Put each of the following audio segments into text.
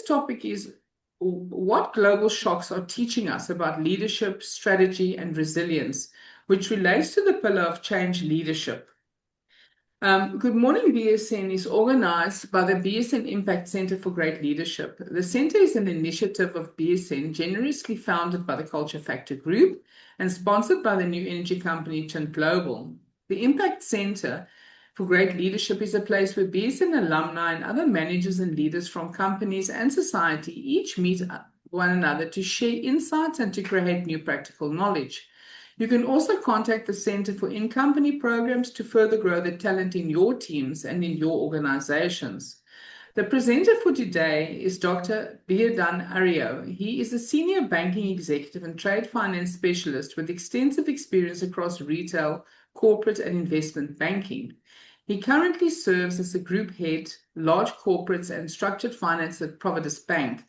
topic is what global shocks are teaching us about leadership, strategy, and resilience, which relates to the pillar of change leadership. Goodmorning BSN is organized by the BSN Impact Center for Great Leadership. The center is an initiative of BSN, generously founded by the Culture Factor Group and sponsored by the new energy company Chint Global. The Impact Center for Great Leadership is a place where BSN alumni and other managers and leaders from companies and society each meet one another to share insights and to create new practical knowledge. You can also contact the Center for in-company programs to further grow the talent in your teams and in your organizations. The presenter for today is Dr. Abiodun Ariyo. He is a senior banking executive and trade finance specialist with extensive experience across retail, corporate, and investment banking. He currently serves as the group head, large corporates and structured finance at Providus Bank,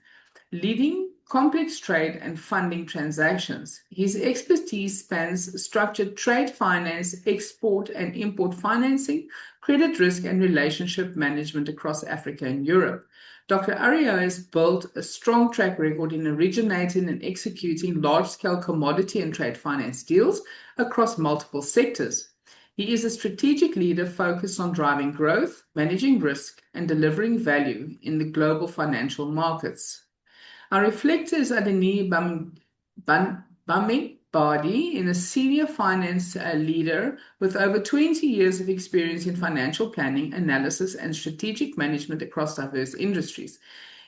leading complex trade and funding transactions. His expertise spans structured trade finance, export and import financing, credit risk and relationship management across Africa and Europe. Dr. Ariyo has built a strong track record in originating and executing large-scale commodity and trade finance deals across multiple sectors. He is a strategic leader focused on driving growth, managing risk, and delivering value in the global financial markets. Our reflector is Adeniyi Bamigbade, a senior finance leader with over 20 years of experience in financial planning, analysis, and strategic management across diverse industries.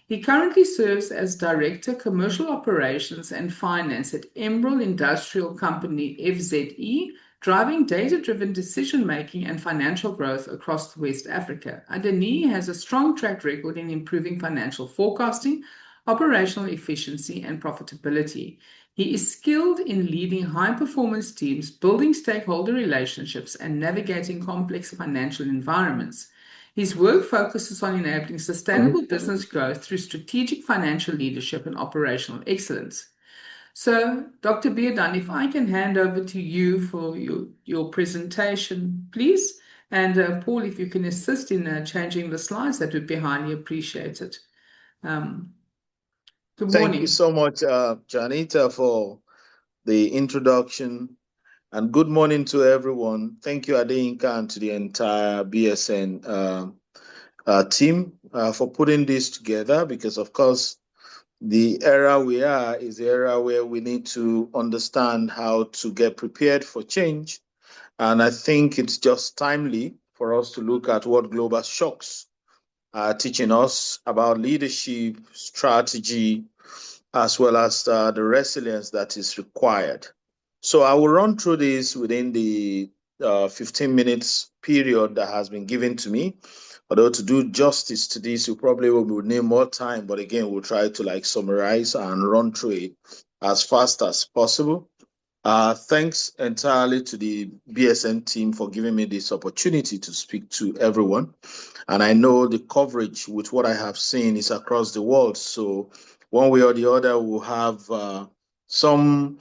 He currently serves as Director, Commercial Operations and Finance at Emeral Industrial Company FZE, driving data-driven decision-making and financial growth across West Africa. Adeniyi has a strong track record in improving financial forecasting, operational efficiency, and profitability. He is skilled in leading high-performance teams, building stakeholder relationships, and navigating complex financial environments. His work focuses on enabling sustainable business growth through strategic financial leadership and operational excellence. So, Dr. Abiodun, if I can hand over to you for your presentation, please. And Paul, if you can assist in changing the slides, that would be highly appreciated. Good morning. Thank you so much, Janita, for the introduction. And good morning to everyone. Thank you, Adeyinka, and to the entire BSN team for putting this together, because, of course, the era we are is the era where we need to understand how to get prepared for change. And I think it's just timely for us to look at what global shocks are teaching us about leadership, strategy, as well as the resilience that is required. So I will run through this within the 15 minutes period that has been given to me. Although to do justice to this, you probably will need more time. But again, we'll try to summarize and run through it as fast as possible. Thanks entirely to the BSN team for giving me this opportunity to speak to everyone. And I know the coverage with what I have seen is across the world. So one way or the other, we'll have some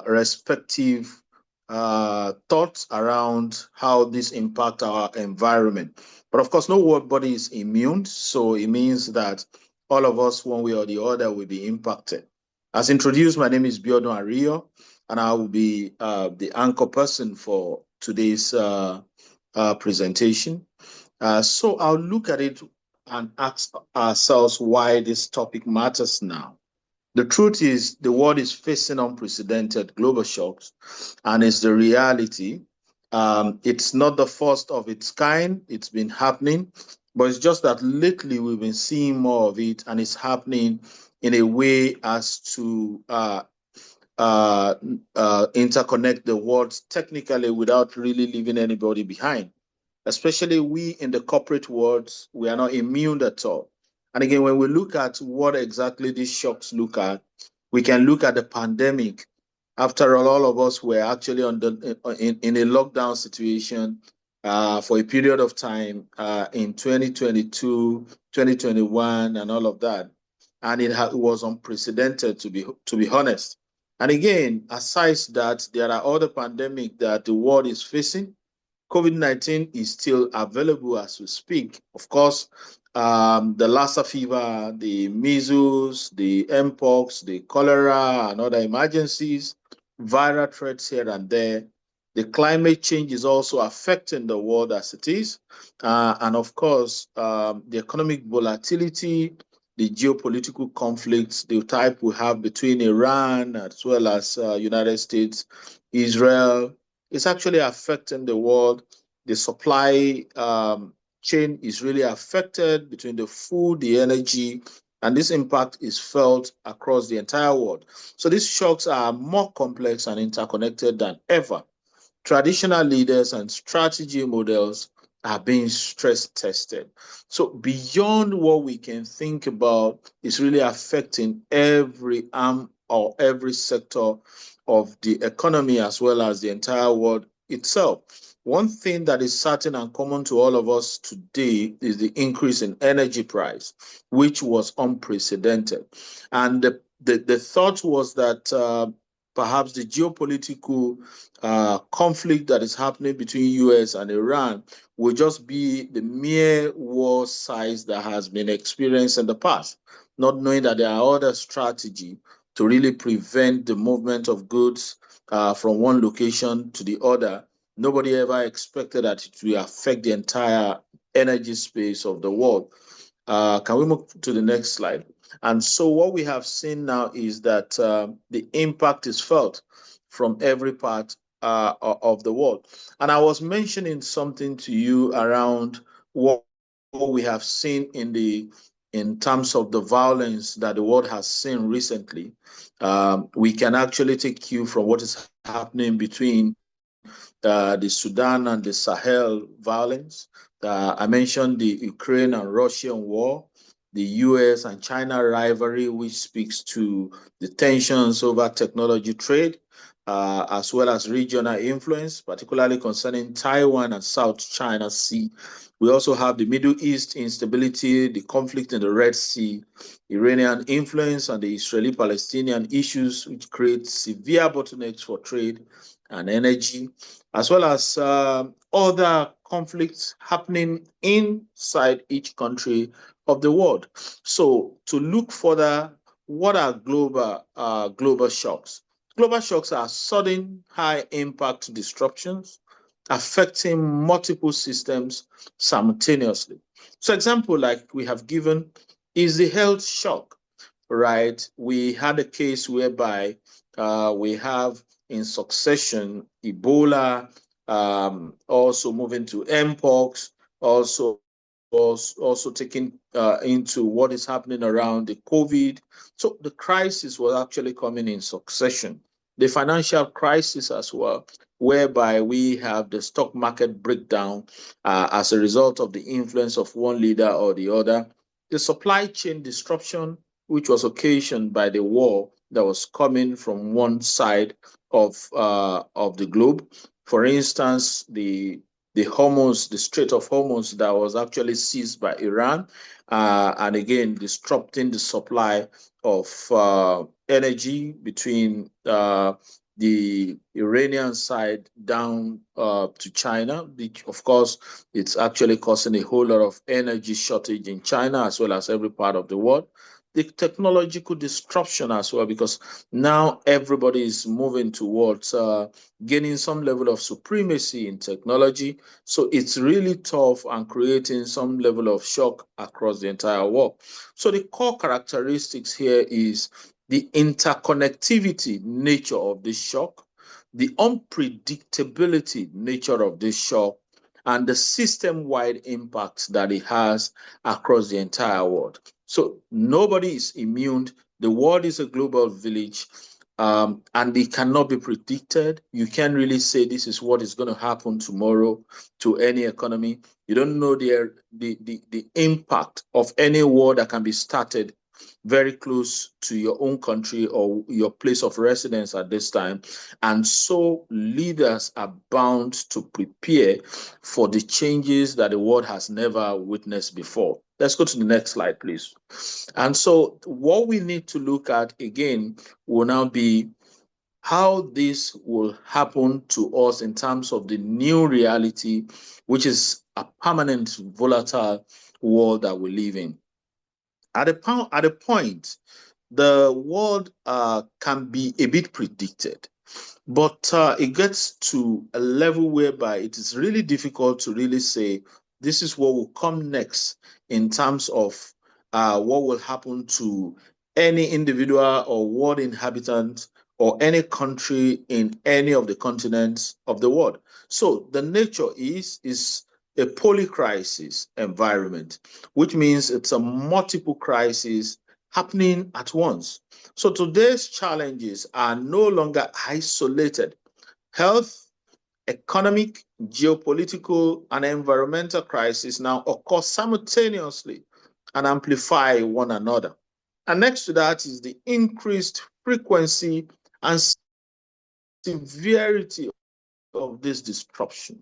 respective thoughts around how this impacts our environment. But of course, nobody is immune. So it means that all of us, one way or the other, will be impacted. As introduced, my name is Abiodun Ariyo, and I will be the anchor person for today's presentation. So I'll look at it and ask ourselves why this topic matters now. The truth is, the world is facing unprecedented global shocks, and it's the reality. It's not the first of its kind. It's been happening, but it's just that lately we've been seeing more of it, and it's happening in a way as to interconnect the world technically without really leaving anybody behind. Especially we in the corporate world, we are not immune at all. And again, when we look at what exactly these shocks look at, we can look at the pandemic. After all of us were actually in a lockdown situation for a period of time in 2022, 2021, and all of that. And it was unprecedented, to be honest. And again, aside that, there are other pandemics that the world is facing. COVID-19 is still available as we speak. Of course, the Lassa fever, the measles, the mpox, the cholera, and other emergencies, viral threats here and there. The climate change is also affecting the world as it is. And of course, the economic volatility, the geopolitical conflicts, the type we have between Iran as well as United States, Israel, is actually affecting the world. The supply chain is really affected between the food, the energy, and this impact is felt across the entire world. So these shocks are more complex and interconnected than ever. Traditional leaders and strategy models are being stress tested. So beyond what we can think about is really affecting every arm or every sector of the economy as well as the entire world itself. One thing that is certain and common to all of us today is the increase in energy price, which was unprecedented. And the thought was that perhaps the geopolitical conflict that is happening between US and Iran will just be the mere war size that has been experienced in the past, not knowing that there are other strategies to really prevent the movement of goods from one location to the other. Nobody ever expected that it will affect the entire energy space of the world. Can we move to the next slide? And so what we have seen now is that the impact is felt from every part of the world. And I was mentioning something to you around what we have seen in terms of the violence that the world has seen recently. We can actually take cue from what is happening between the Sudan and the Sahel violence. I mentioned the Ukraine and Russian war, the US and China rivalry, which speaks to the tensions over technology trade, as well as regional influence, particularly concerning Taiwan and South China Sea. We also have the Middle East instability, the conflict in the Red Sea, Iranian influence, and the Israeli-Palestinian issues, which create severe bottlenecks for trade and energy, as well as other conflicts happening inside each country of the world. So to look further, what are global shocks? Global shocks are sudden high impact disruptions affecting multiple systems simultaneously. So example like we have given is the health shock, right? We had a case whereby we have in succession Ebola, also moving to mpox, also taking into what is happening around the COVID. So the crisis was actually coming in succession. The financial crisis as well, whereby we have the stock market breakdown as a result of the influence of one leader or the other. The supply chain disruption, which was occasioned by the war that was coming from one side of the globe. For instance, the Hormuz, the Strait of Hormuz that was actually seized by Iran, and again disrupting the supply of energy between the Iranian side down to China, which of course it's actually causing a whole lot of energy shortage in China as well as every part of the world. The technological disruption as well, because now everybody is moving towards gaining some level of supremacy in technology. So it's really tough and creating some level of shock across the entire world. So the core characteristics here is the interconnectivity nature of this shock, the unpredictability nature of this shock, and the system-wide impacts that it has across the entire world. So nobody is immune. The world is a global village, and it cannot be predicted. You can't really say this is what is going to happen tomorrow to any economy. You don't know the impact of any war that can be started very close to your own country or your place of residence at this time. And so leaders are bound to prepare for the changes that the world has never witnessed before. Let's go to the next slide, please. And so what we need to look at again will now be how this will happen to us in terms of the new reality, which is a permanent volatile world that we live in. At a point, the world can be a bit predicted, but it gets to a level whereby it is really difficult to really say this is what will come next in terms of what will happen to any individual or world inhabitant or any country in any of the continents of the world. So the nature is a polycrisis environment, which means it's a multiple crisis happening at once. So today's challenges are no longer isolated. Health, economic, geopolitical, and environmental crises now occur simultaneously and amplify one another. And next to that is the increased frequency and severity of this disruption.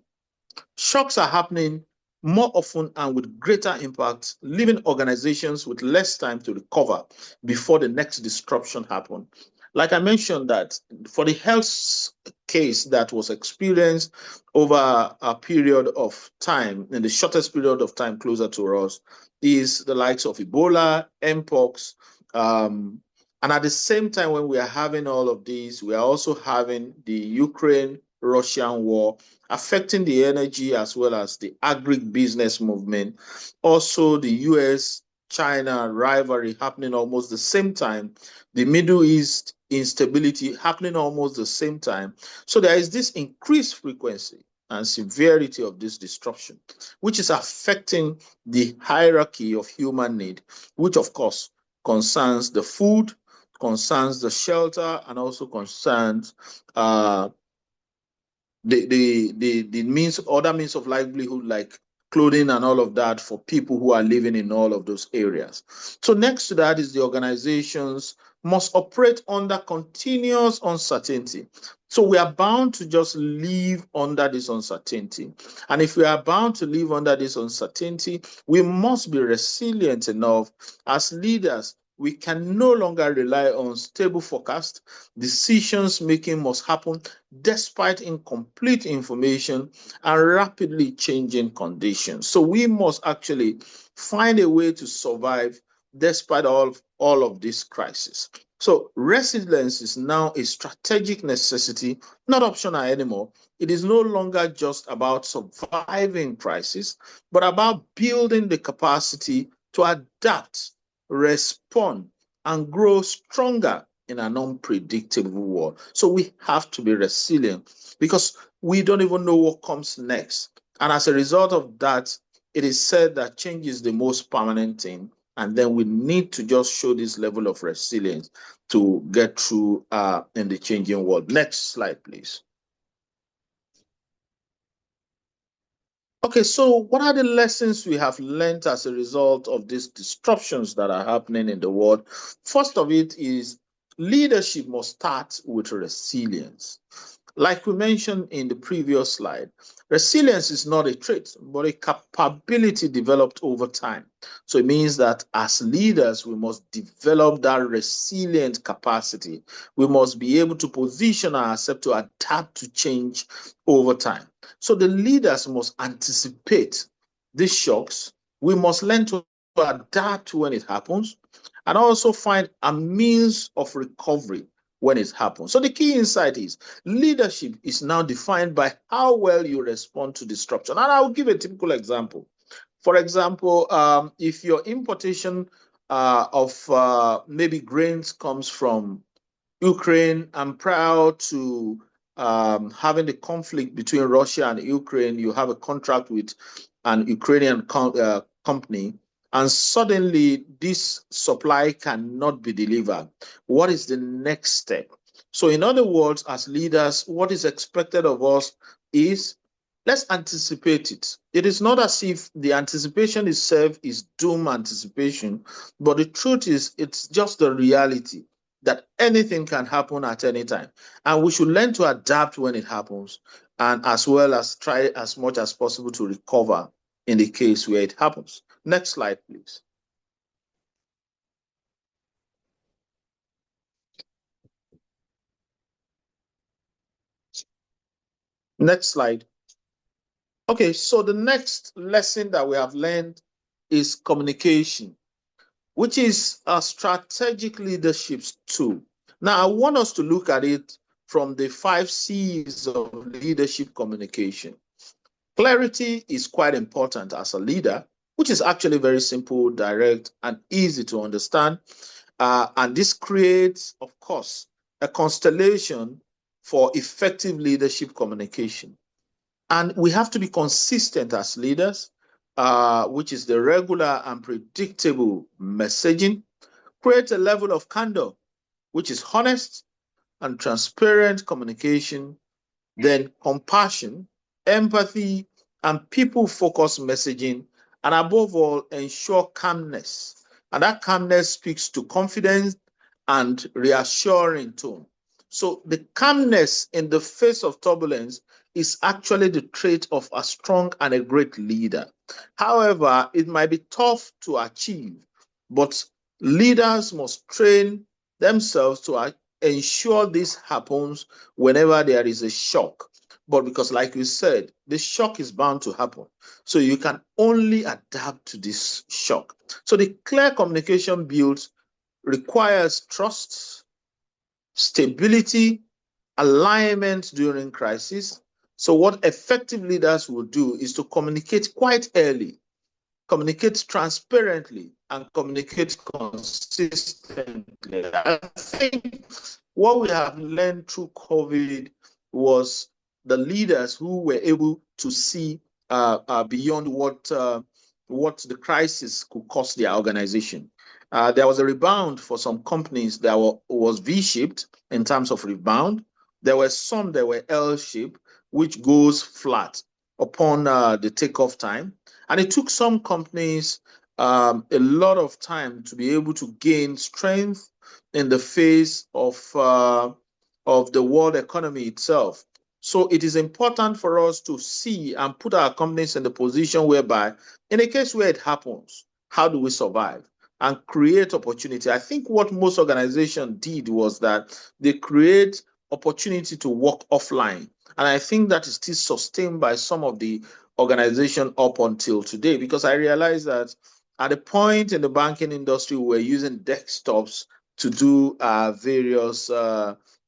Shocks are happening more often and with greater impact, leaving organizations with less time to recover before the next disruption happens. Like I mentioned, that for the health case that was experienced over a period of time, in the shortest period of time closer to us, is the likes of Ebola, Mpox, and at the same time, when we are having all of these, we are also having the Ukraine-Russian war affecting the energy as well as the agribusiness movement. Also, the US-China rivalry happening almost the same time. The Middle East instability happening almost the same time. So there is this increased frequency and severity of this disruption, which is affecting the hierarchy of human need, which of course concerns the food, concerns the shelter, and also concerns the means, other means of livelihood like clothing and all of that for people who are living in all of those areas. So next to that is the organizations must operate under continuous uncertainty. So we are bound to just live under this uncertainty. And if we are bound to live under this uncertainty, we must be resilient enough as leaders. We can no longer rely on stable forecast. Decisions making must happen despite incomplete information and rapidly changing conditions. So we must actually find a way to survive despite all of this crisis. So resilience is now a strategic necessity, not optional anymore. It is no longer just about surviving crisis, but about building the capacity to adapt, respond, and grow stronger in an unpredictable world. So we have to be resilient because we don't even know what comes next. And as a result of that, it is said that change is the most permanent thing. And then we need to just show this level of resilience to get through in the changing world. Next slide, please. Okay, so what are the lessons we have learned as a result of these disruptions that are happening in the world? First of it is leadership must start with resilience. Like we mentioned in the previous slide, resilience is not a trait, but a capability developed over time. So it means that as leaders, we must develop that resilient capacity. We must be able to position ourselves to adapt to change over time. So the leaders must anticipate these shocks. We must learn to adapt when it happens and also find a means of recovery when it happens. So the key insight is leadership is now defined by how well you respond to disruption. And I'll give a typical example. For example, if your importation of maybe grains comes from Ukraine, and prior to having the conflict between Russia and Ukraine, you have a contract with an Ukrainian company, and suddenly this supply cannot be delivered. What is the next step? So, in other words, as leaders, what is expected of us is let's anticipate it. It is not as if the anticipation itself is doom anticipation, but the truth is, it's just the reality that anything can happen at any time. And we should learn to adapt when it happens, and as well as try as much as possible to recover in the case where it happens. Next slide, please. Next slide. Okay, so the next lesson that we have learned is communication, which is a strategic leadership tool. Now, I want us to look at it from the 5 C's of leadership communication. Clarity is quite important as a leader, which is actually very simple, direct, and easy to understand. And this creates, of course, a constellation for effective leadership communication. And we have to be consistent as leaders, which is the regular and predictable messaging, create a level of candor, which is honest and transparent communication, then compassion, empathy, and people-focused messaging, and above all, ensure calmness. And that calmness speaks to confidence and reassuring tone. So the calmness in the face of turbulence is actually the trait of a strong and a great leader. However, it might be tough to achieve, but leaders must train themselves to ensure this happens whenever there is a shock. But because, like you said, the shock is bound to happen. So you can only adapt to this shock. So the clear communication built requires trust, stability, alignment during crisis. So what effective leaders will do is to communicate quite early, communicate transparently, and communicate consistently. I think what we have learned through COVID was the leaders who were able to see beyond what the crisis could cost their organization. There was a rebound for some companies that was V-shaped in terms of rebound. There were some that were L-shaped, which goes flat upon the takeoff time. And it took some companies a lot of time to be able to gain strength in the face of the world economy itself. So it is important for us to see and put our companies in the position whereby, in a case where it happens, how do we survive and create opportunity? I think what most organizations did was that they create opportunity to work offline. And I think that is still sustained by some of the organization up until today, because I realized that at a point in the banking industry, we were using desktops to do various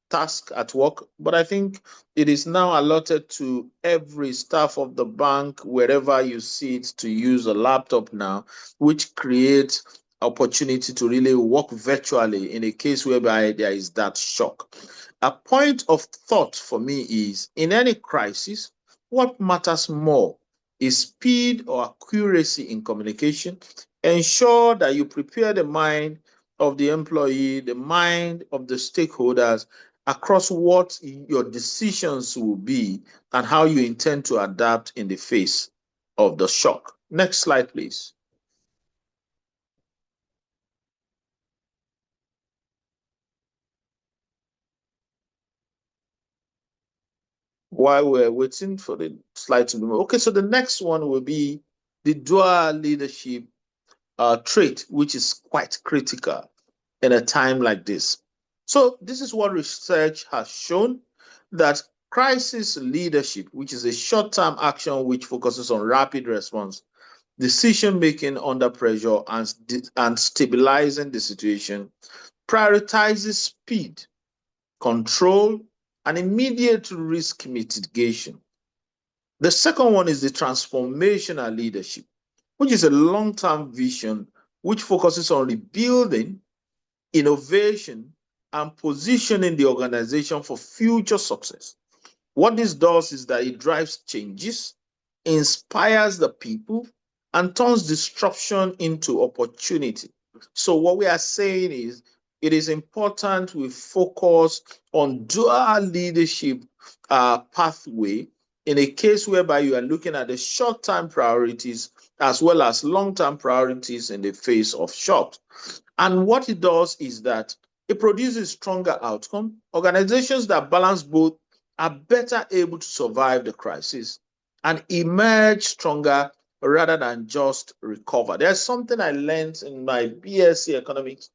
tasks at work. But I think it is now allotted to every staff of the bank, wherever you see it, to use a laptop now, which creates opportunity to really work virtually in a case whereby there is that shock. A point of thought for me is, in any crisis, what matters more is speed or accuracy in communication. Ensure that you prepare the mind of the employee, the mind of the stakeholders across what your decisions will be and how you intend to adapt in the face of the shock. Next slide, please. While we're waiting for the slide to move. Okay, so the next one will be the dual leadership trait, which is quite critical in a time like this. So this is what research has shown, that crisis leadership, which is a short-term action which focuses on rapid response, decision-making under pressure, and stabilizing the situation, prioritizes speed, control, and immediate risk mitigation. The second one is the transformational leadership, which is a long-term vision which focuses on rebuilding, innovation, and positioning the organization for future success. What this does is that it drives changes, inspires the people, and turns disruption into opportunity. So what we are saying is, it is important we focus on dual leadership pathway in a case whereby you are looking at the short-term priorities as well as long-term priorities in the face of shock. And what it does is that it produces stronger outcome. Organizations that balance both are better able to survive the crisis and emerge stronger rather than just recover. There's something I learned in my BSc economics.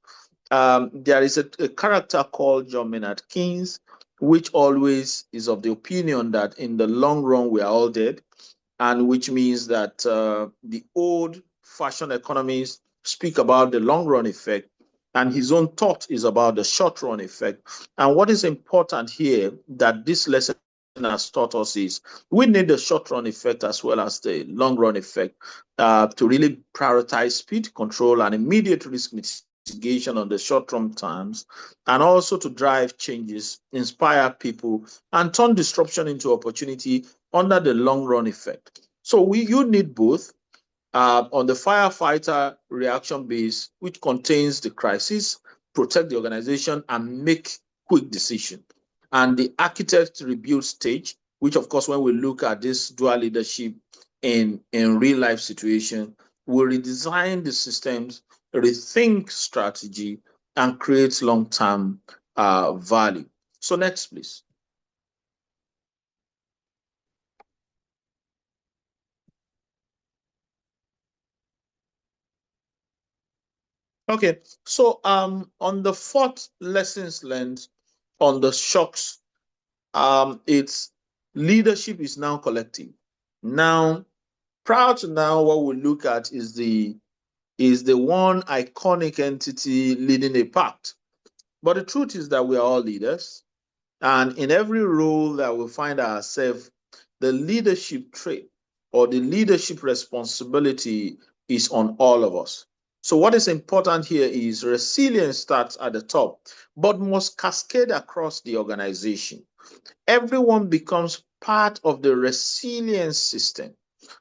There is a character called John Maynard Keynes, which always is of the opinion that in the long run we are all dead, and which means that the old fashion economists speak about the long run effect, and his own thought is about the short run effect. And what is important here that this lesson has taught us is we need the short run effect as well as the long run effect to really prioritize speed control and immediate risk mitigation on the short term terms, and also to drive changes, inspire people, and turn disruption into opportunity under the long run effect. So you need both. On the firefighter reaction base, which contains the crisis, protect the organization, and make quick decision. And the architect rebuild stage, which of course, when we look at this dual leadership in real life situation, will redesign the systems, rethink strategy, and create long-term value. So next, please. Okay, so on the fourth lessons learned on the shocks, it's leadership is now collective. Now, prior to now, what we look at is the one iconic entity leading a pact. But the truth is that we are all leaders, and in every role that we find ourselves, the leadership trait or the leadership responsibility is on all of us. So what is important here is resilience starts at the top, but must cascade across the organization. Everyone becomes part of the resilience system.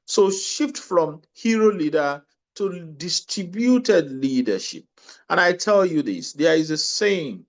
So shift from hero leader to distributed leadership. And I tell you this, there is a saying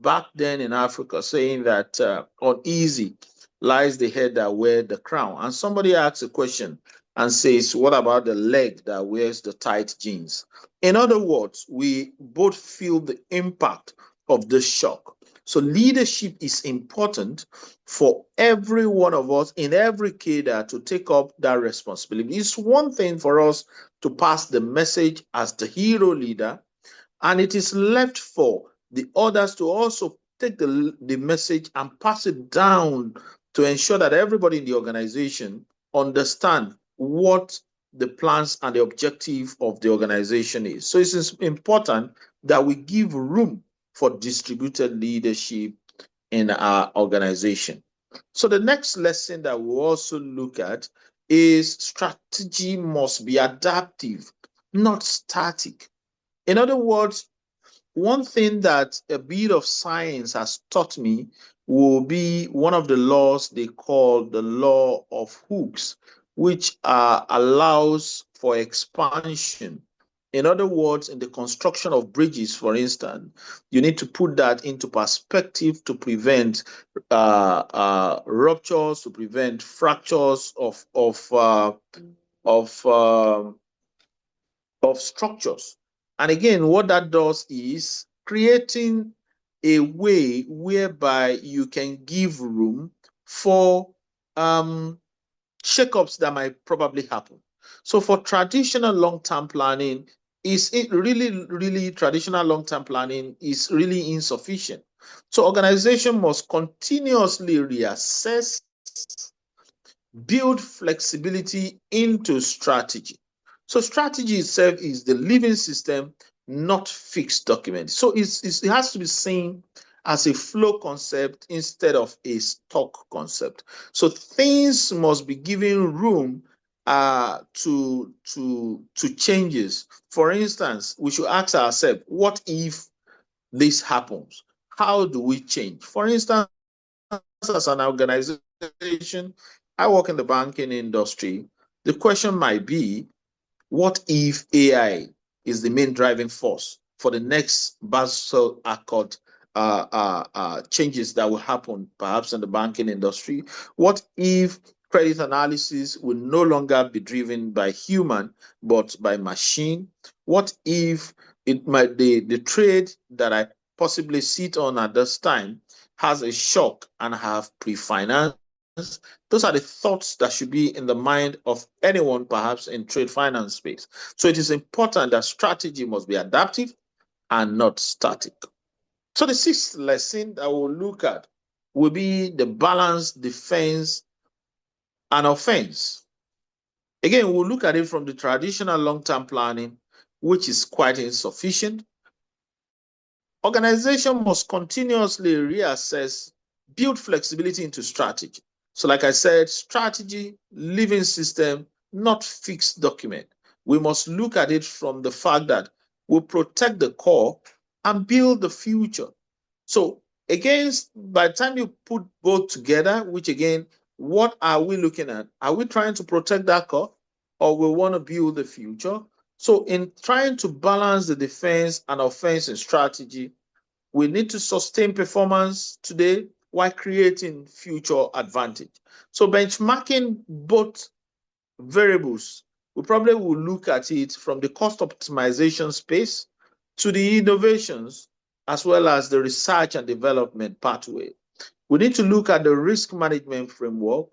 back then in Africa saying that uneasy lies the head that wears the crown. And somebody asks a question and says, what about the leg that wears the tight jeans? In other words, we both feel the impact of the shock. So leadership is important for every one of us in every cadre to take up that responsibility. It's one thing for us to pass the message as the hero leader, and it is left for the others to also take the message and pass it down to ensure that everybody in the organization understand what the plans and the objective of the organization is. So it's important that we give room for distributed leadership in our organization. So the next lesson that we'll also look at is strategy must be adaptive, not static. In other words, one thing that a bit of science has taught me will be one of the laws they call the law of hooks, which allows for expansion. In other words, in the construction of bridges, for instance, you need to put that into perspective to prevent ruptures, to prevent fractures of structures. And again, what that does is creating a way whereby you can give room for shakeups that might probably happen. So for traditional long-term planning, is it really traditional long-term planning is really insufficient. So organization must continuously reassess, build flexibility into strategy. So strategy itself is the living system, not fixed document. So it has to be seen as a flow concept instead of a stock concept. So things must be given room to changes. For instance, we should ask ourselves, what if this happens? How do we change? For instance, as an organization, I work in the banking industry. The question might be, what if AI is the main driving force for the next Basel Accord changes that will happen perhaps in the banking industry? What if credit analysis will no longer be driven by human, but by machine? What if it might the trade that I possibly sit on at this time has a shock and have pre-financed? Those are the thoughts that should be in the mind of anyone, perhaps in trade finance space. So it is important that strategy must be adaptive and not static. So the sixth lesson that we'll look at will be the balance, defense, and offense. Again, we'll look at it from the traditional long-term planning, which is quite insufficient. Organization must continuously reassess, build flexibility into strategy. So like I said, strategy, living system, not fixed document. We must look at it from the fact that we protect the core and build the future. So again, by the time you put both together, which again, what are we looking at? Are we trying to protect that core or we want to build the future? So in trying to balance the defense and offensive strategy, we need to sustain performance today while creating future advantage. So benchmarking both variables, we probably will look at it from the cost optimization space to the innovations, as well as the research and development pathway. We need to look at the risk management framework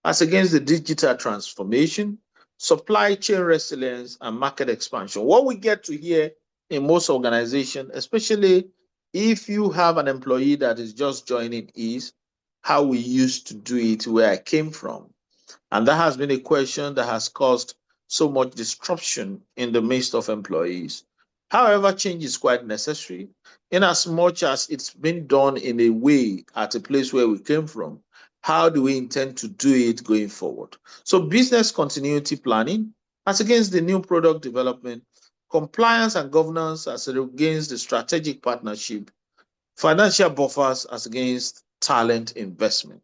as against the digital transformation, supply chain resilience, and market expansion. What we get to hear in most organizations, especially if you have an employee that is just joining, is how we used to do it where I came from. And that has been a question that has caused so much disruption in the midst of employees. However, change is quite necessary in as much as it's been done in a way at a place where we came from. How do we intend to do it going forward? So business continuity planning as against the new product development, compliance and governance as against the strategic partnership, financial buffers as against talent investment.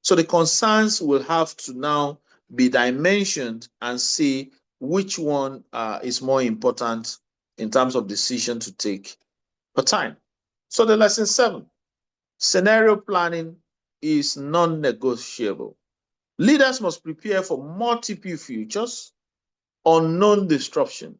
So the concerns will have to now be dimensioned and see which one is more important in terms of decision to take per time. So the lesson 7, scenario planning is non-negotiable. Leaders must prepare for multiple futures, unknown disruption.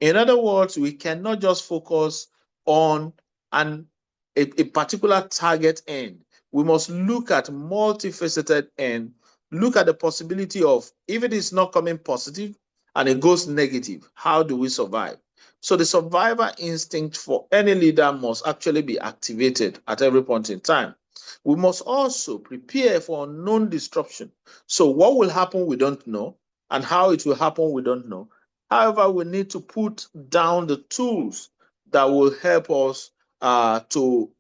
In other words, we cannot just focus on a particular target end. We must look at multifaceted end, look at the possibility of if it is not coming positive and it goes negative, how do we survive? So the survivor instinct for any leader must actually be activated at every point in time. We must also prepare for unknown disruption. So what will happen, we don't know, and how it will happen, we don't know. However, we need to put down the tools that will help us to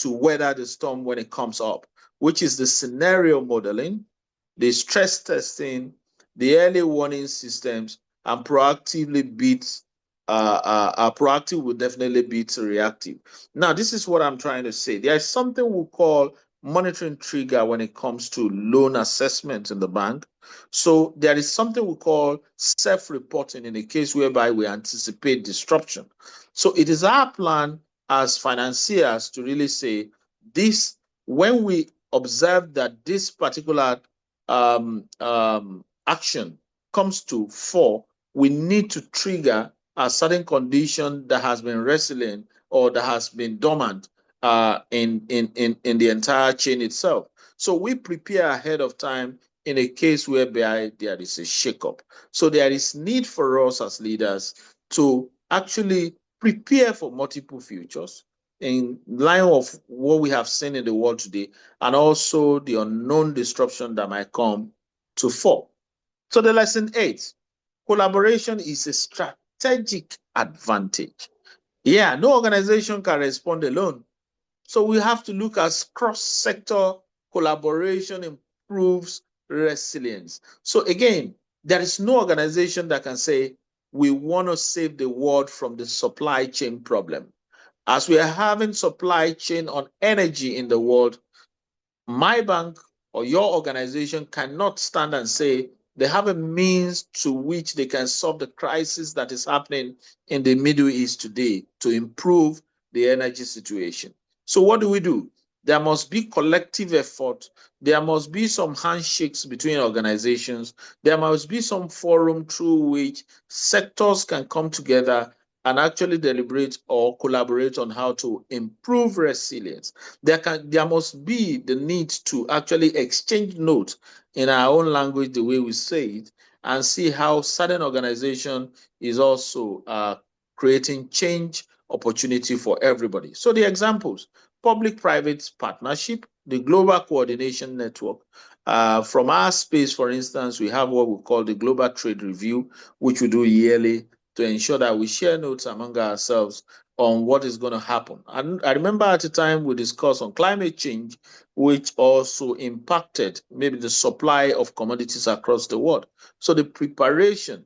weather the storm when it comes up, which is the scenario modeling, the stress testing, the early warning systems, and proactive will definitely beat reactive. Now, this is what I'm trying to say. There is something we call monitoring trigger when it comes to loan assessment in the bank. So there is something we call self-reporting in a case whereby we anticipate disruption. So it is our plan as financiers to really say this, when we observe that this particular action comes to fore, we need to trigger a certain condition that has been resilient or that has been dormant in the entire chain itself. So we prepare ahead of time in a case whereby there is a shakeup. So there is need for us as leaders to actually prepare for multiple futures in line of what we have seen in the world today, and also the unknown disruption that might come to fore. So the lesson 8, collaboration is a strategic advantage. Yeah, no organization can respond alone. So we have to look at cross-sector collaboration improves resilience. So again, there is no organization that can say, we want to save the world from the supply chain problem. As we are having supply chain on energy in the world, my bank or your organization cannot stand and say they have a means to which they can solve the crisis that is happening in the Middle East today to improve the energy situation. So what do? There must be collective effort. There must be some handshakes between organizations. There must be some forum through which sectors can come together and actually deliberate or collaborate on how to improve resilience. There must be the need to actually exchange notes in our own language, the way we say it, and see how certain organization is also creating change opportunity for everybody. So the examples: public-private partnership, the global coordination network. From our space, for instance, we have what we call the Global Trade Review, which we do yearly to ensure that we share notes among ourselves on what is going to happen. And I remember at the time we discussed on climate change, which also impacted maybe the supply of commodities across the world. So the preparation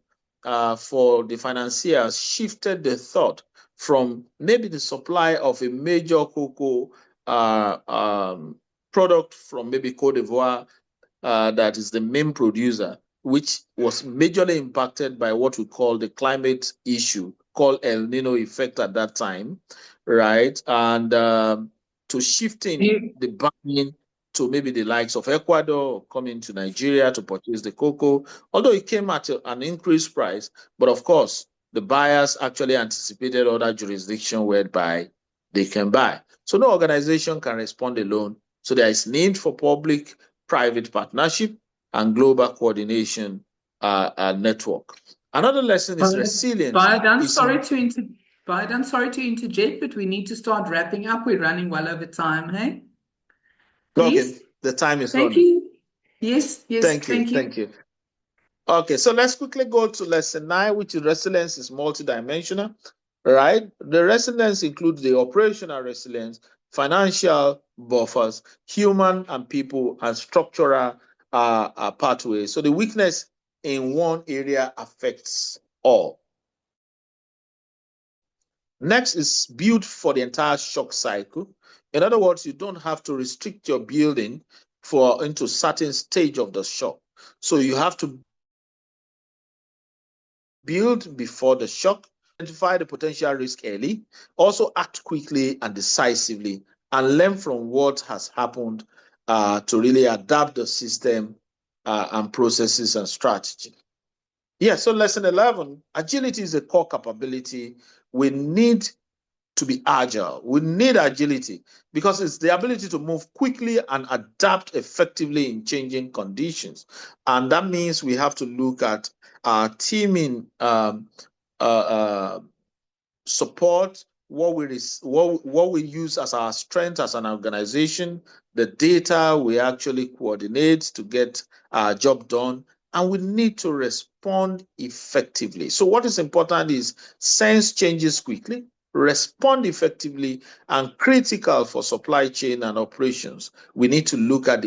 for the financiers shifted the thought from maybe the supply of a major cocoa product from maybe Cote d'Ivoire that is the main producer, which was majorly impacted by what we call the climate issue called El Nino effect at that time, right? And to shifting the buying to maybe the likes of Ecuador coming to Nigeria to purchase the cocoa, although it came at an increased price, but of course, the buyers actually anticipated other jurisdictions whereby they can buy. So no organization can respond alone. So there is need for public-private partnership and global coordination network. Another lesson is resilience. Abiodun, sorry to interject, but we need to start wrapping up. We're running well over time, hey? Please? Okay, the time is Thank running. you. Yes, Thank you. Okay, so let's quickly go to lesson 9, which is resilience is multidimensional, right? The resilience includes the operational resilience, financial buffers, human and people, and structural pathways. So the weakness in one area affects all. Next is build for the entire shock cycle. In other words, you don't have to restrict your building into certain stage of the shock. So you have to build before the shock, identify the potential risk early, also act quickly and decisively, and learn from what has happened to really adapt the system and processes and strategy. Yeah, so lesson 11, agility is a core capability. We need to be agile. We need agility because it's the ability to move quickly and adapt effectively in changing conditions. And that means we have to look at our teaming support, what we use as our strength as an organization, the data we actually coordinate to get our job done, and we need to respond effectively. So what is important is sense changes quickly, respond effectively, and critical for supply chain and operations. We need to look at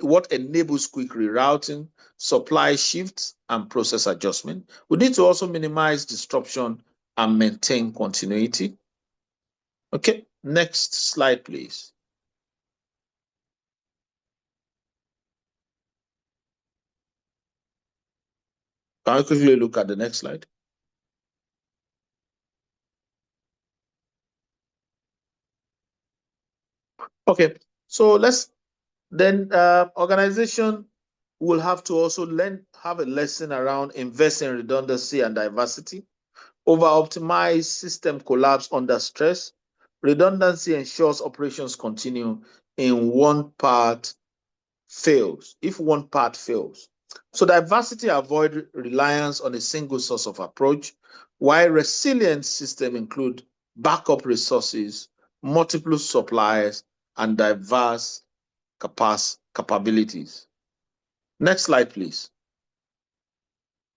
what enables quick rerouting, supply shifts, and process adjustment. We need to also minimize disruption and maintain continuity. Okay, next slide, please. Can we quickly look at the next slide? Okay, so let's then organization will have to also have a lesson around invest in redundancy and diversity, over-optimize system collapse under stress. Redundancy ensures operations continue in one part fails, if one part fails. So diversity avoid reliance on a single source of approach, while resilient systems include backup resources, multiple suppliers, and diverse capabilities. Next slide, please.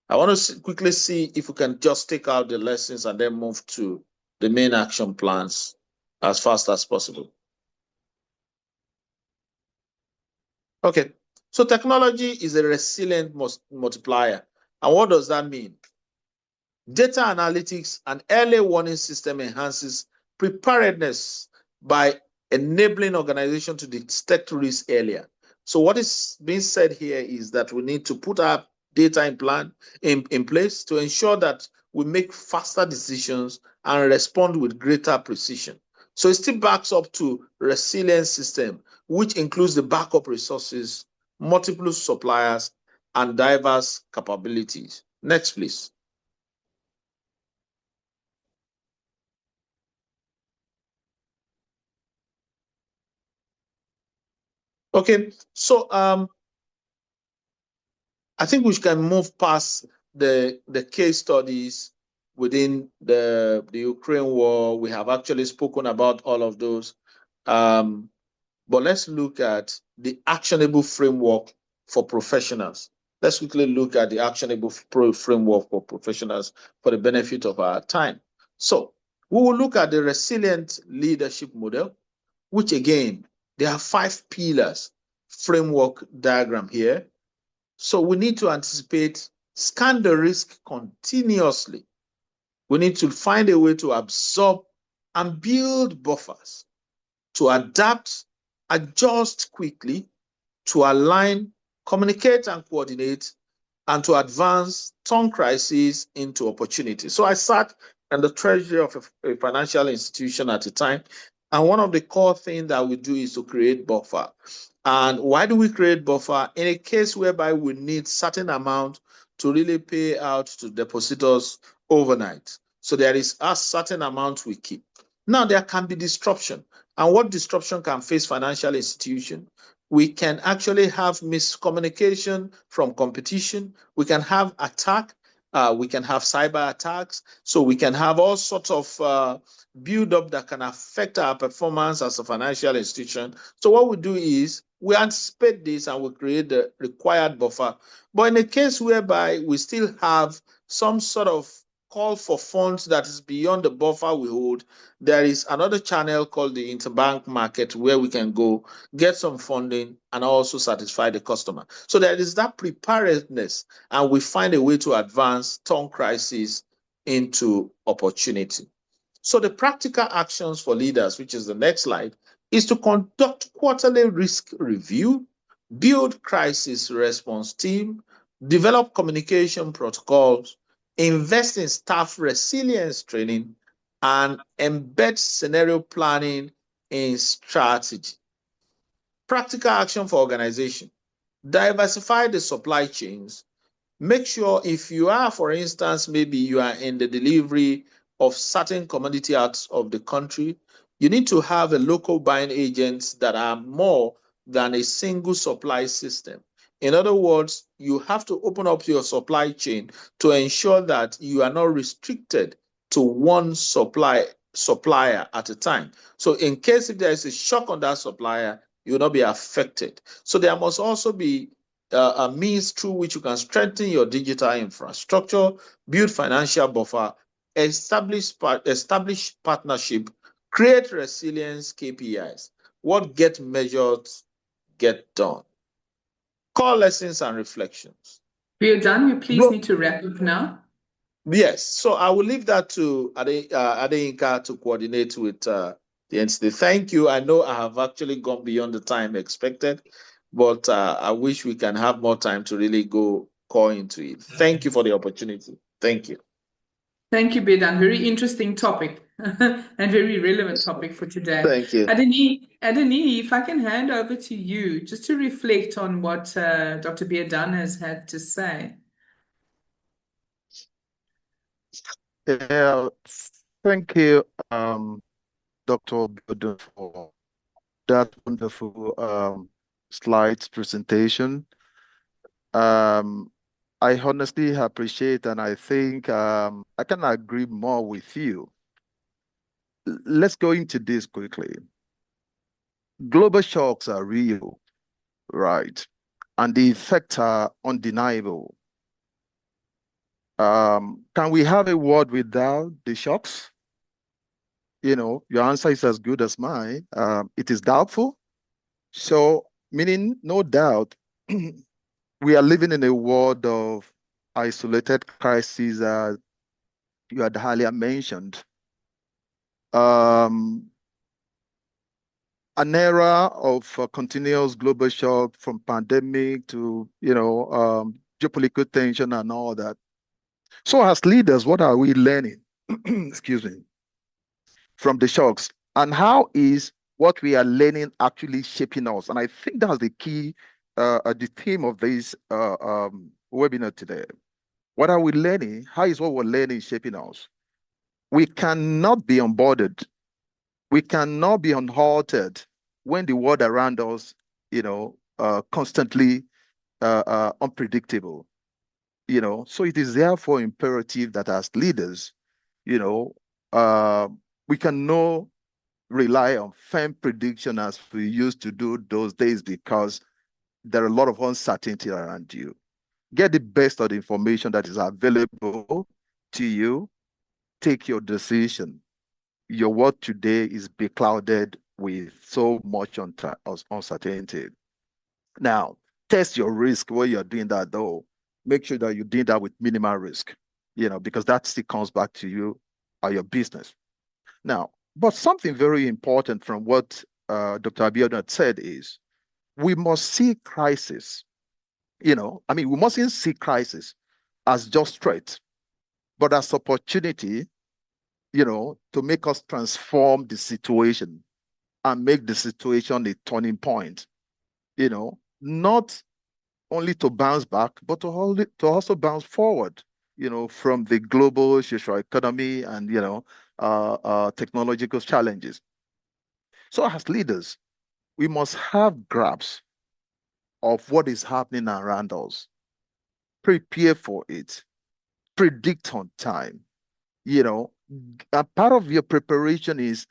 I want to quickly see if we can just take out the lessons and then move to the main action plans as fast as possible. Okay, so technology is a resilient multiplier. And what does that mean? Data analytics and early warning system enhances preparedness by enabling organizations to detect risk earlier. So what is being said here is that we need to put our data in place to ensure that we make faster decisions and respond with greater precision. So it still backs up to resilient system, which includes the backup resources, multiple suppliers, and diverse capabilities. Next, please. Okay, so I think we can move past the case studies within the Ukraine war. We have actually spoken about all of those. But let's look at the actionable framework for professionals. Let's quickly look at the actionable framework for professionals for the benefit of our time. So we will look at the resilient leadership model, which again, there are 5 pillars framework diagram here. So we need to anticipate, scan the risk continuously. We need to find a way to absorb and build buffers, to adapt, adjust quickly, to align, communicate and coordinate, and to advance, turn crises into opportunities. So I sat in the treasury of a financial institution at the time, and one of the core things that we do is to create buffer. And why do we create buffer? In a case whereby we need certain amount to really pay out to depositors overnight. So there is a certain amount we keep. Now there can be disruption. And what disruption can face financial institution? We can actually have miscommunication from competition. We can have attack. We can have cyber attacks. So we can have all sorts of build up that can affect our performance as a financial institution. So what we do is we anticipate this and we create the required buffer. But in a case whereby we still have some sort of call for funds that is beyond the buffer we hold, there is another channel called the interbank market where we can go get some funding and also satisfy the customer. So there is that preparedness, and we find a way to advance, turn crisis into opportunity. So the practical actions for leaders, which is the next slide, is to conduct quarterly risk review, build crisis response team, develop communication protocols, invest in staff resilience training, and embed scenario planning in strategy. Practical action for organization. Diversify the supply chains. Make sure if you are, for instance, maybe you are in the delivery of certain commodity out of the country, you need to have a local buying agents that are more than a single supply system. In other words, you have to open up your supply chain to ensure that you are not restricted to one supplier at a time. So in case if there is a shock on that supplier, you will not be affected. So there must also be a means through which you can strengthen your digital infrastructure, build financial buffer, establish partnership, create resilience KPIs. What get measured, get done. Core lessons and reflections. We are done. We please need to wrap up now. Yes, so I will leave that to Adeyinka to coordinate with the entity. Thank you. I know I have actually gone beyond the time expected, but I wish we can have more time to really go core into it. Thank you for the opportunity. Thank you. Thank you, Bedan. Very interesting topic and very relevant topic for today. Thank you. Adeniyi, if I can hand over to you just to reflect on what Dr. Bedan has had to say. Yeah, thank you, Dr. Abiodun, for that wonderful slides presentation. I honestly appreciate, and I think I can agree more with you. Let's go into this quickly. Global shocks are real, right? And the effects are undeniable. Can we have a world without the shocks? You know, your answer is as good as mine. It is doubtful. So, meaning no doubt, we are living in a world of isolated crises, as you had earlier mentioned. An era of continuous global shock, from pandemic to, geopolitical tension and all that. So as leaders, what are we learning? Excuse me, from the shocks, and how is what we are learning actually shaping us? And I think that's the key, the theme of this webinar today. What are we learning? How is what we're learning shaping us? We cannot be unbothered. We cannot be unhalted when the world around us, constantly unpredictable. So it is therefore imperative that as leaders, we can know rely on firm prediction as we used to do those days because there are a lot of uncertainty around you. Get the best of the information that is available to you. Take your decision. Your world today is beclouded with so much uncertainty. Now, test your risk when you're doing that, though. Make sure that you're doing that with minimal risk, because that still comes back to you or your business. Now, but something very important from what Dr. Abiodun had said is we must see crisis. We mustn't see crisis as just threat, but as opportunity, to make us transform the situation and make the situation a turning point, not only to bounce back, but to also bounce forward, from the global social economy and, technological challenges. So as leaders, we must have grasp of what is happening around us, prepare for it, predict on time. A part of your preparation is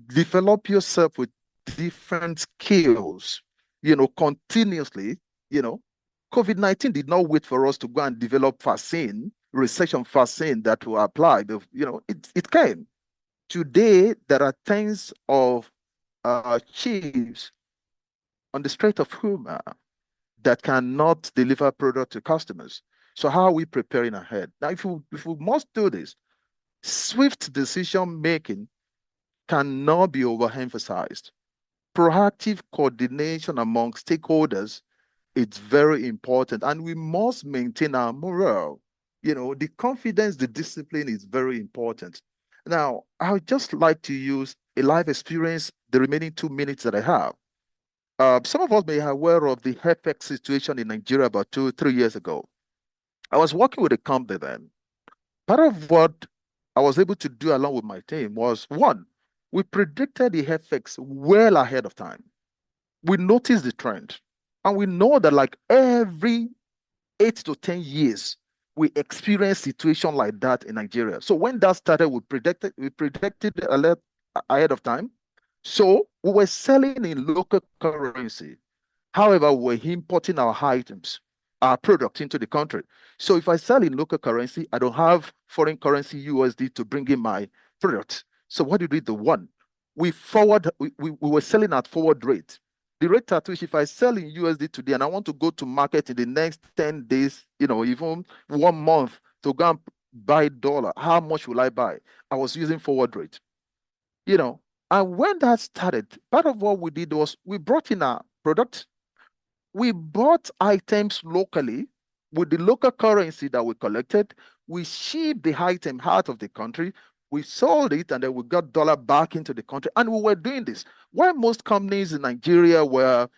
develop yourself with different skills, continuously. COVID-19 did not wait for us to go and develop recession vaccine that will apply. It came. Today, there are tens of chiefs on the Strait of Hormuz that cannot deliver product to customers. So how are we preparing ahead? Now, if we must do this, swift decision making cannot be overemphasized. Proactive coordination among stakeholders is very important, and we must maintain our morale. The confidence, the discipline is very important. Now, I would just like to use a life experience the remaining 2 minutes that I have. Some of us may be aware of the FX situation in Nigeria about 2-3 years ago. I was working with a company then. Part of what I was able to do along with my team was, one, we predicted the FX well ahead of time. We noticed the trend. And we know that like every 8 to 10 years, we experience situation like that in Nigeria. So when that started, we predicted ahead of time. So we were selling in local currency. However, we're importing our items, our product into the country. So if I sell in local currency, I don't have foreign currency USD to bring in my product. So what did we do? One, we were selling at forward rate. The rate at which if I sell in USD today and I want to go to market in the next 10 days, even 1 month to go and buy dollar, how much will I buy? I was using forward rate. And when that started, part of what we did was we brought in our product. We bought items locally with the local currency that we collected. We shipped the item out of the country. We sold it, and then we got dollar back into the country. And we were doing this. While most companies in Nigeria were,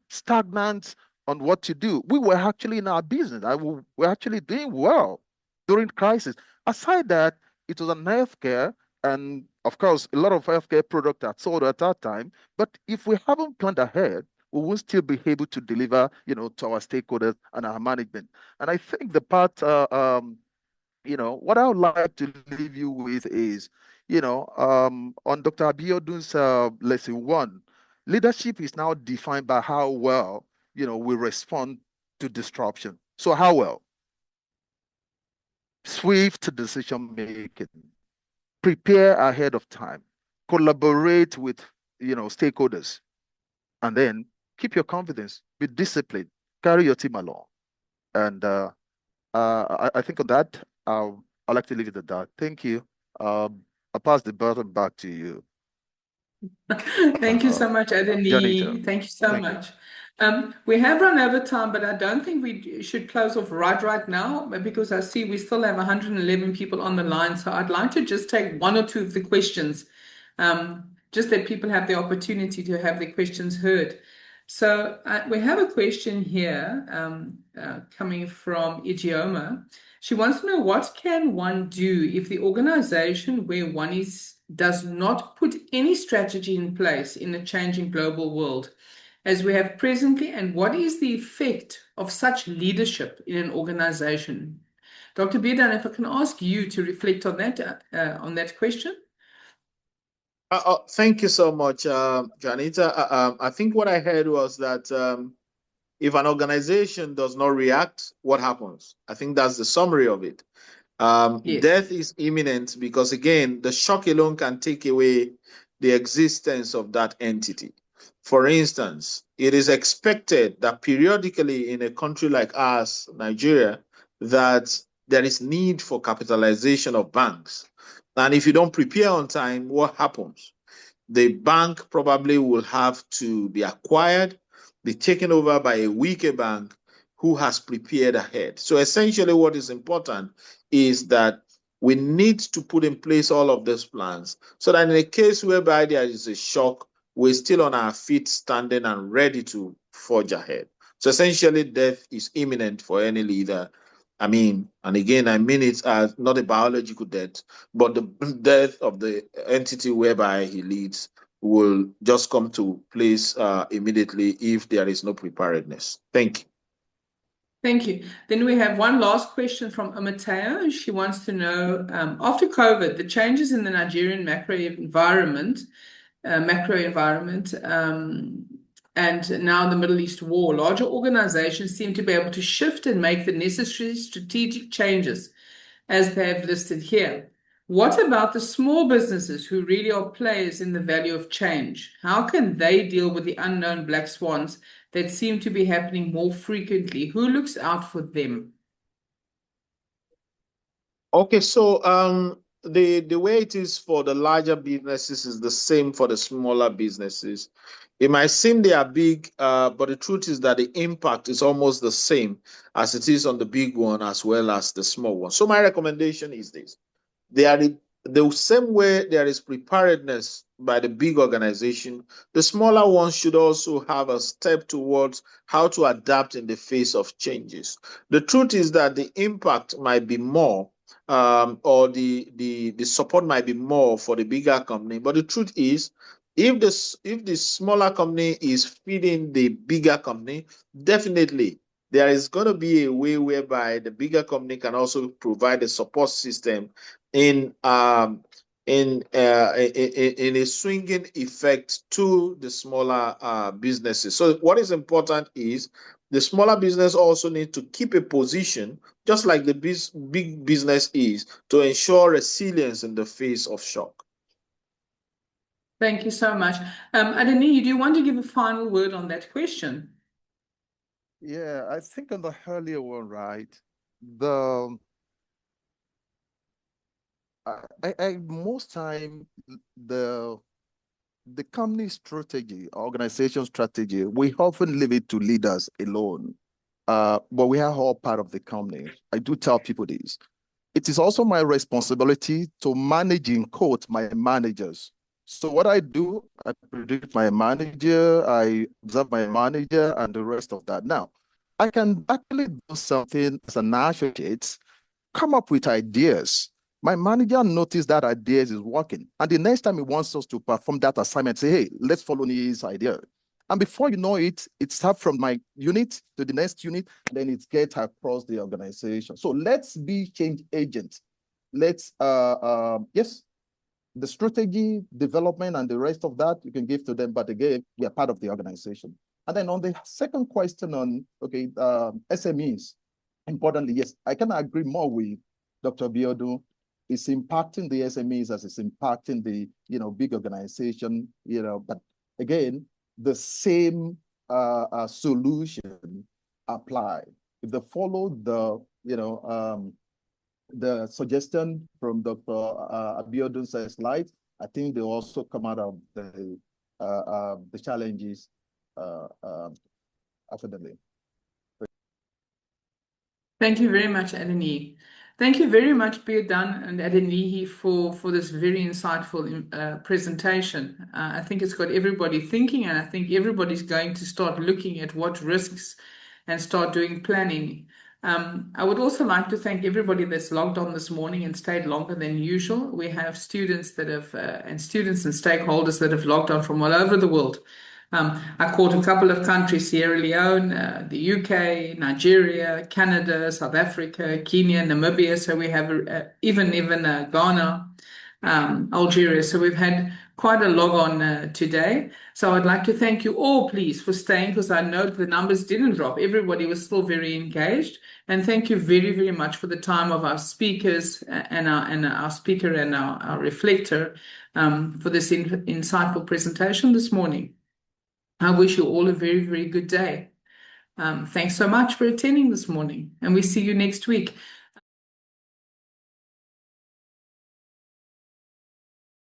stagnant on what to do, we were actually in our business. We were actually doing well during crisis. Aside that, it was an healthcare, and of course, a lot of healthcare products are sold at that time. But if we haven't planned ahead, we will still be able to deliver, to our stakeholders and our management. And I think the part, what I would like to leave you with is, on Dr. Abiodun's lesson 1, leadership is now defined by how well, we respond to disruption. So how well? Swift decision making, prepare ahead of time, collaborate with, stakeholders, and then keep your confidence, be disciplined, carry your team along. And I think on that, I'd like to leave it at that. Thank you. I'll pass the baton back to you. Thank you so much, Adeniyi. Thank you so much. We have run over time, but I don't think we should close off right now because I see we still have 111 people on the line. So I'd like to just take 1 or 2 of the questions, just that people have the opportunity to have their questions heard. So we have a question here coming from Ijeoma. She wants to know, what can one do if the organization where one is does not put any strategy in place in a changing global world as we have presently, and what is the effect of such leadership in an organization? Dr. Abiodun, if I can ask you to reflect on that question. Thank you so much, Janita. I think what I heard was that if an organization does not react, what happens? I think that's the summary of it. Yes. Death is imminent because, again, the shock alone can take away the existence of that entity. For instance, it is expected that periodically in a country like ours, Nigeria, that there is need for capitalization of banks. And if you don't prepare on time, what happens? The bank probably will have to be acquired, be taken over by a weaker bank who has prepared ahead. So essentially, what is important is that we need to put in place all of these plans so that in a case whereby there is a shock, we're still on our feet, standing and ready to forge ahead. So essentially, death is imminent for any leader. I mean, and again, I mean it as not a biological death, but the death of the entity whereby he leads will just come to place immediately if there is no preparedness. Thank you. Thank you. Then we have one last question from Amateo. She wants to know, after COVID, the changes in the Nigerian macro environment, and now the Middle East war, larger organizations seem to be able to shift and make the necessary strategic changes as they have listed here. What about the small businesses who really are players in the value of change? How can they deal with the unknown black swans that seem to be happening more frequently? Who looks out for them? Okay, so the way it is for the larger businesses is the same for the smaller businesses. It might seem they are big, but the truth is that the impact is almost the same as it is on the big one as well as the small one. So my recommendation is this. They are the same way there is preparedness by the big organization, the smaller ones should also have a step towards how to adapt in the face of changes. The truth is that the impact might be more, or the support might be more for the bigger company. But the truth is, if the smaller company is feeding the bigger company, definitely there is going to be a way whereby the bigger company can also provide a support system in in a swinging effect to the smaller businesses. So what is important is the smaller business also need to keep a position, just like the big business is, to ensure resilience in the face of shock. Thank you so much. Adeniyi, do you want to give a final word on that question? Yeah, I think on the earlier one, right? The most time the company strategy, organization strategy, we often leave it to leaders alone. But we are all part of the company. I do tell people this. It is also my responsibility to manage, in quote, my managers. So what I do, I predict my manager, I observe my manager, and the rest of that. Now, I can actually do something as an associate, come up with ideas. My manager noticed that ideas is working. And the next time he wants us to perform that assignment, say, hey, let's follow his idea. And before you know it, it starts from my unit to the next unit, then it gets across the organization. So let's be change agents. Let's, yes, the strategy, development, and the rest of that you can give to them, but again, we are part of the organization. And then on the second question on, okay, SMEs, importantly, yes, I can agree more with Dr. Abiodun. It's impacting the SMEs as it's impacting the, big organization, but again, the same solution apply. If they follow the suggestion from Dr. Abiodun's slide, I think they also come out of the challenges academically. Thank you very much, Adeniyi. Thank you very much, Abiodun and Adeniyi, for this very insightful presentation. I think it's got everybody thinking, and I think everybody's going to start looking at what risks and start doing planning. I would also like to thank everybody that's logged on this morning and stayed longer than usual. We have students that have, and students and stakeholders that have logged on from all over the world. I caught a couple of countries, Sierra Leone, the UK, Nigeria, Canada, South Africa, Kenya, Namibia. So we have even Ghana. Algeria. So we've had quite a log on today. So I'd like to thank you all, please, for staying, because I know the numbers didn't drop. Everybody was still very engaged. And thank you very, very much for the time of our speakers and our speaker and our reflector for this insightful presentation this morning. I wish you all a very, very good day. Thanks so much for attending this morning, and we see you next week.